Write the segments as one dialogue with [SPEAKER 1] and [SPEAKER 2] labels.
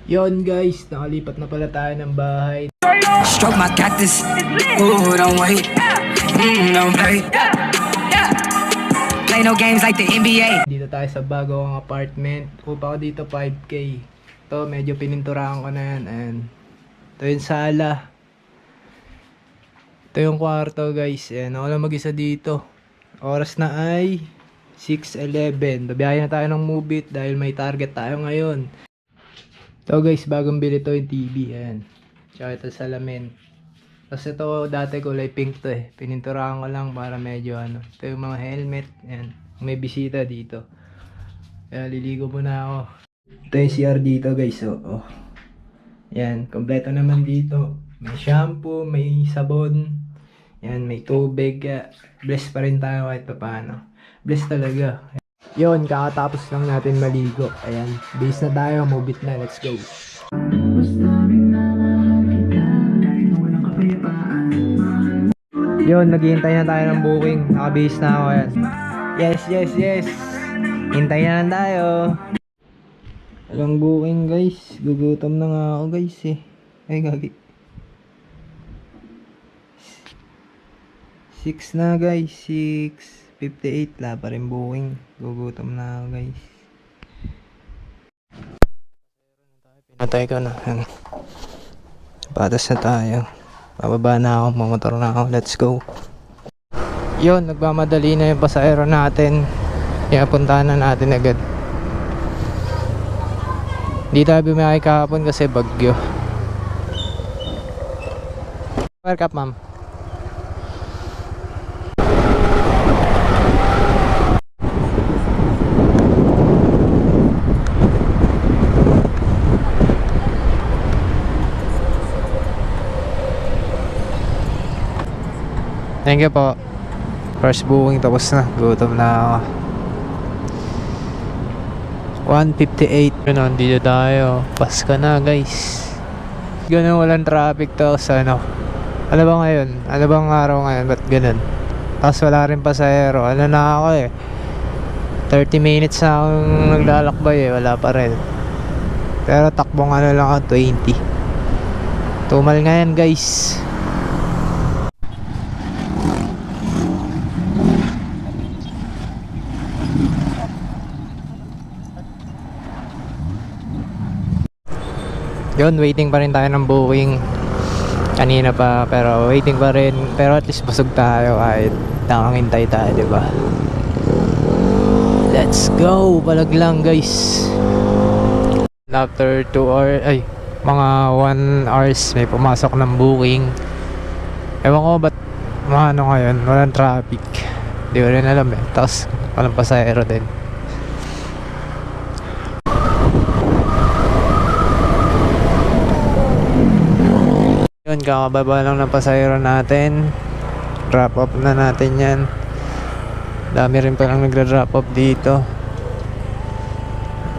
[SPEAKER 1] Yon guys, nakalipat na pala tayo ng bahay.
[SPEAKER 2] Stroke my cactus. Ooh, don't wait. Don't play. Play no games like the NBA.
[SPEAKER 1] Dito tayo sa bagong apartment. Upa ko dito 5K. Ito, medyo pininturahan ko na yan. And ito yung sala. Ito yung kwarto guys. Ayan, ako lang mag-isa dito. Oras na ay 6:11. Babiyahin na tayo ng Mubit dahil may target tayo ngayon. Ito guys, bagong bili to yung TV. Ayan. Tsaka ito salamin. Tapos ito dati kulay pink to eh. Pininturahan ko lang para medyo ano. Ito yung mga helmet. Ayan. May bisita dito. Kaya liligo muna ako. Ito yung CR dito guys. Oh. Ayan. Kompleto naman dito. May shampoo, may sabon. Ayan. May tubig. Blessed pa rin tayo kahit pa paano. Blessed talaga. Yon, kakatapos lang natin maligo. Ayan. Base na tayo. Mubit na. Let's go. Yun, naghihintay na tayo ng booking. Nakabihis na ako yan. Yes. Hintay na lang tayo. Walang booking guys. Gugutom na nga ako guys eh. Ay gagi. 6 na guys. 6:58. La pa rin booking. Gugutom na ako guys. Pinatay ko na. Patas na tayo. Bababa na ako, mamotor na ako, let's go. Yun, nagmamadali na yung pasahero natin. Kaya puntahan na natin agad. Di tayo bumiyahe kahapon kasi bagyo. Welcome ma'am. Thank you po. First booking tapos na. Gutom na ako. 1:58. Ganun, dito tayo. Paska na guys. Ganun, walang traffic to sa ano. Ano ba ngayon? Ano bang araw ngayon? Ba't ganun? Tapos wala rin pasahero. Ano na ako eh. 30 minutes na akong naglalakbay eh. Wala pa rin. Pero takbong ano lang ako, 20. Tumal nga yan guys. Yun, waiting pa rin tayo ng booking. Kanina pa, pero waiting pa rin. Pero at least busog tayo kahit nakangintay tayo, diba? Let's go! Balag lang guys. After 2 hours, ay, mga 1 hours may pumasok ng booking. Ewan ko ba't ano ngayon, walang traffic. Di ko rin alam eh. Tapos walang pasahero din. Yun, kakababa lang ng pasahero natin. Drop off na natin yan. Dami rin palang nagda-drop off dito.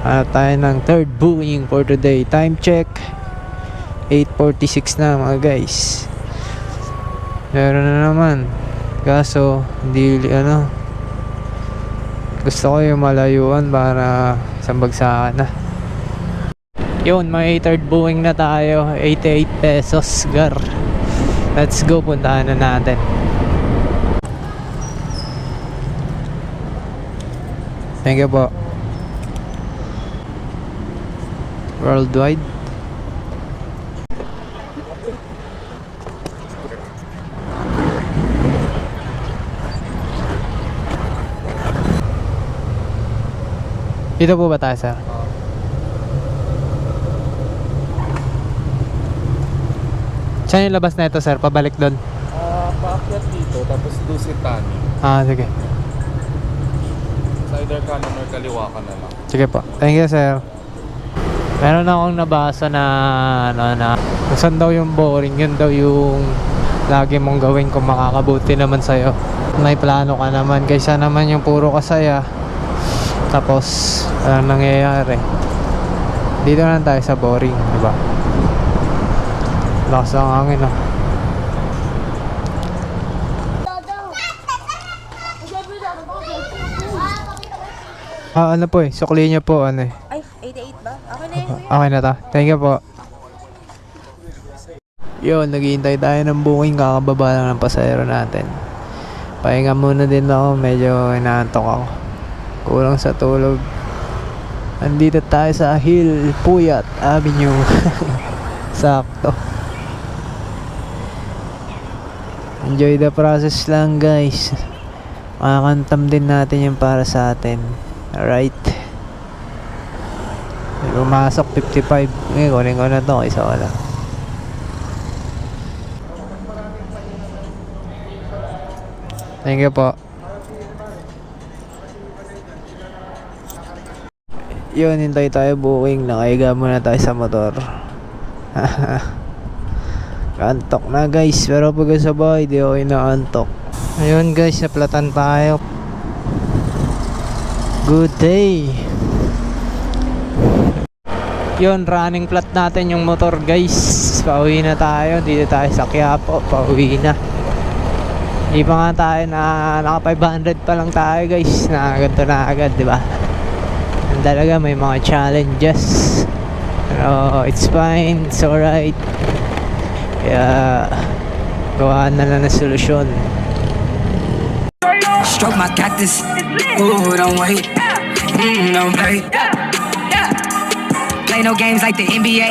[SPEAKER 1] Hanap tayo ng third booking for today. Time check 8:46 na mga guys. Meron na naman. Kaso hindi ano, gusto ko yung malayuan para isang bagsakan na. Yun, may third booking na tayo. 88 pesos, gar. Let's go, puntahan na natin. Thank you po. Worldwide. Dito po ba tayo, sir? Saan yung labas na ito, sir? Pabalik doon?
[SPEAKER 3] Paakyat dito, tapos Dusitani.
[SPEAKER 1] Sige.
[SPEAKER 3] Sa either kanan or kaliwa ka na lang.
[SPEAKER 1] Sige po. Thank you, sir. Meron akong nabasa na kung saan daw yung boring, yun daw yung lagi mong gawin kung makakabuti naman sa'yo. May plano ka naman, kaysa naman yung puro kasaya tapos walang nangyayari. Dito na tayo sa boring, diba? Lakas ang hangin ah. Ano po eh, sukli niya po ano eh.
[SPEAKER 4] Ay, 88 ba? Okay na yun.
[SPEAKER 1] Okay na to. Thank you po. Yun, naghihintay tayo ng booking. Kakababa lang ng pasahero natin. Pahinga muna din ako. Medyo inaantok ako. Kulang sa tulog. Andito tayo sa Hill Puyat Avenue. Sakto. Enjoy the process lang, guys. Makakantam din natin yung para sa atin. Alright. Pumasok 55. Ngayon, kunin ko na to. Isa ko lang. Thank you po. Yun, hintay tayo booking. Nakaiga muna tayo sa motor. Antok na, guys. Pero pag sa bahay, di ako inaantok. Ayun, guys, naplatan tayo. Good day. Yun, running flat natin yung motor, guys. Pauwi na tayo. Dito tayo sa Quiapo. Pauwi na. Hindi pa nga tayo naka 500 pa lang tayo, guys. Ganito na agad, di ba? Talaga may mga challenges. Pero it's fine, it's alright. Kaya gawa na lang na solusyon.
[SPEAKER 2] Stroke my cactus. Ooh, don't wait. Don't play. Play no games like the NBA.